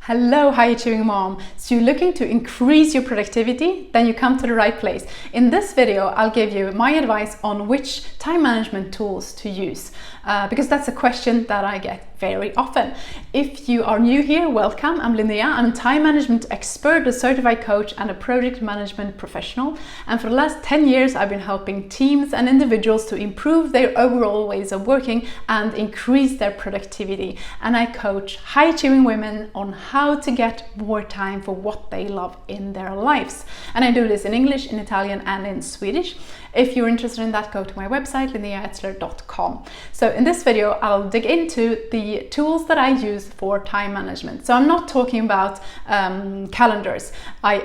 Hello, high achieving mom. So you're looking to increase your productivity? Then you come to the right place. In this video, I'll give you my advice on which time management tools to use, because that's a question that I get very often. If you are new here, welcome. I'm Linnea. I'm a time management expert, a certified coach, and a project management professional. And for the last 10 years, I've been helping teams and individuals to improve their overall ways of working and increase their productivity. And I coach high achieving women on how to get more time for what they love in their lives. And I do this in English, in Italian, and in Swedish. If you're interested in that, go to my website, linneaetzler.com. So in this video, I'll dig into the tools that I use for time management. So I'm not talking about calendars. I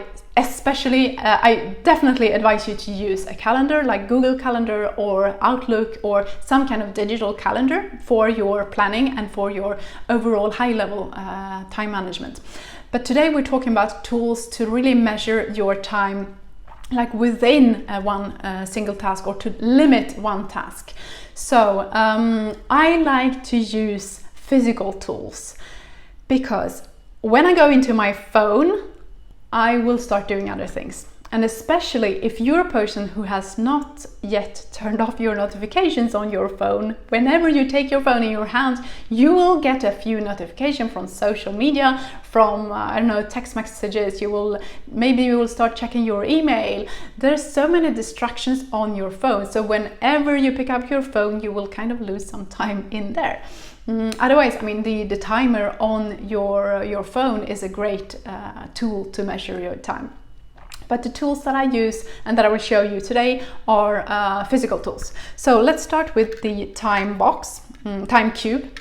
definitely advise you to use a calendar like Google Calendar or Outlook or some kind of digital calendar for your planning and for your overall high-level time management. But today we're talking about tools to really measure your time like within one single task, or to limit one task. So I like to use physical tools because when I go into my phone, I will start doing other things. And especially if you're a person who has not yet turned off your notifications on your phone, whenever you take your phone in your hand, you will get a few notifications from social media, from text messages. Maybe you will start checking your email. There's so many distractions on your phone. So whenever you pick up your phone, you will kind of lose some time in there. Otherwise, the timer on your phone is a great tool to measure your time. But the tools that I use and that I will show you today are physical tools. So let's start with the time box, time cube.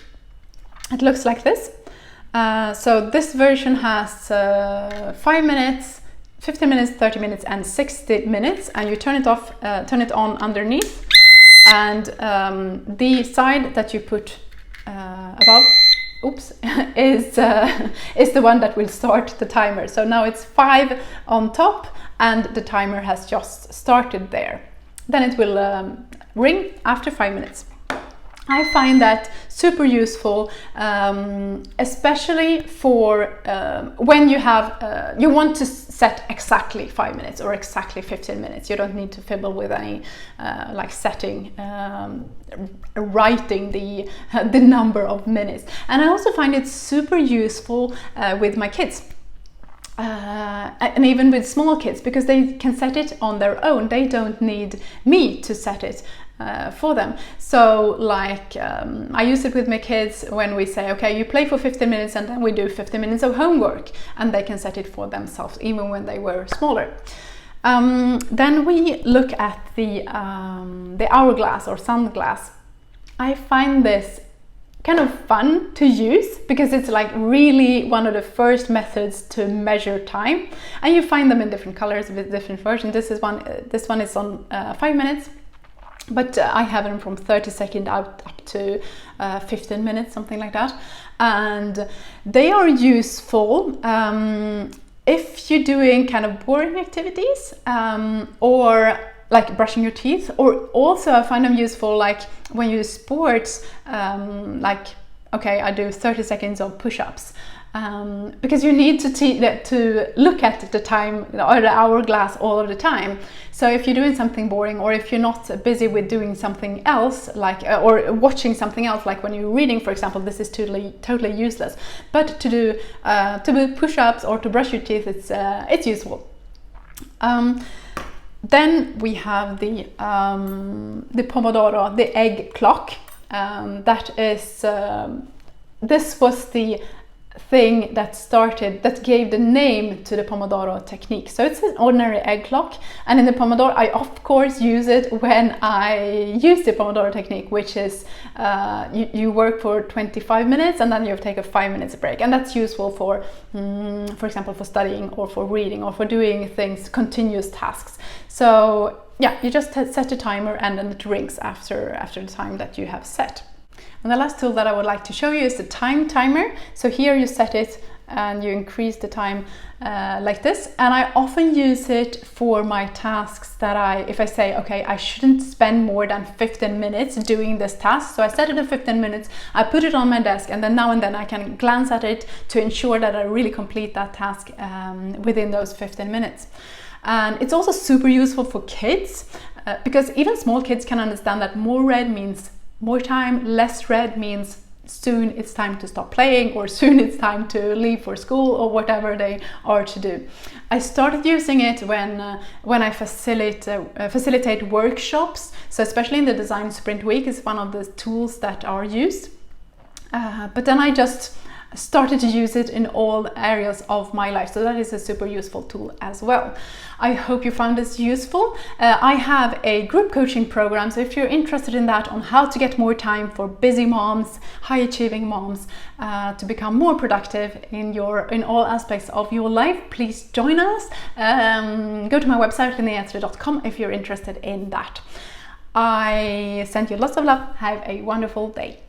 It looks like this. So this version has 5 minutes, 15 minutes, 30 minutes, and 60 minutes. And you turn it on underneath. And the side that you put above, is the one that will start the timer. So now it's 5 on top and the timer has just started there. Then it will ring after 5 minutes. I find that super useful, especially for when you want to set exactly 5 minutes or exactly 15 minutes. You don't need to fiddle with any setting, writing the number of minutes. And I also find it super useful with my kids. And even with small kids, because they can set it on their own. They don't need me to set it for them. So I use it with my kids when we say, okay, you play for 15 minutes and then we do 15 minutes of homework, and they can set it for themselves even when they were smaller. Then we look at the hourglass or sunglass. I find this kind of fun to use because it's really one of the first methods to measure time, and you find them in different colors with different versions. This one is on 5 minutes, but I have them from 30 seconds up to 15 minutes, something like that. And they are useful if you're doing kind of boring activities, or like brushing your teeth, or also I find them useful when you do sports, I do 30 seconds of push-ups, because you need to look at the time or the hourglass all of the time. So if you're doing something boring, or if you're not busy with doing something else, or watching something else, like when you're reading, for example, this is totally useless. But to do push-ups or to brush your teeth, it's useful. Then we have the pomodoro, the egg clock. This was the thing that gave the name to the pomodoro technique. So it's an ordinary egg clock, and in the pomodoro I of course use it when I use the pomodoro technique, which is you work for 25 minutes and then you take a 5 minutes break, and that's useful for example for studying or for reading or for doing things, continuous tasks. So yeah, you just set a timer and then it rings after the time that you have set. And the last tool that I would like to show you is the time timer. So here you set it and you increase the time like this. And I often use it for my tasks that if I say, okay, I shouldn't spend more than 15 minutes doing this task. So I set it at 15 minutes, I put it on my desk, and then now and then I can glance at it to ensure that I really complete that task within those 15 minutes. And it's also super useful for kids because even small kids can understand that more red means more time, less red means soon it's time to stop playing, or soon it's time to leave for school, or whatever they are to do. I started using it when I facilitate workshops. So especially in the Design Sprint Week is one of the tools that are used. But then I just started to use it in all areas of my life. So that is a super useful tool as well. I hope you found this useful. I have a group coaching program, so if you're interested in that, on how to get more time for busy moms, high achieving moms, to become more productive in all aspects of your life, please join us. Go to my website, linneaetzler.com, if you're interested in that. I send you lots of love. Have a wonderful day.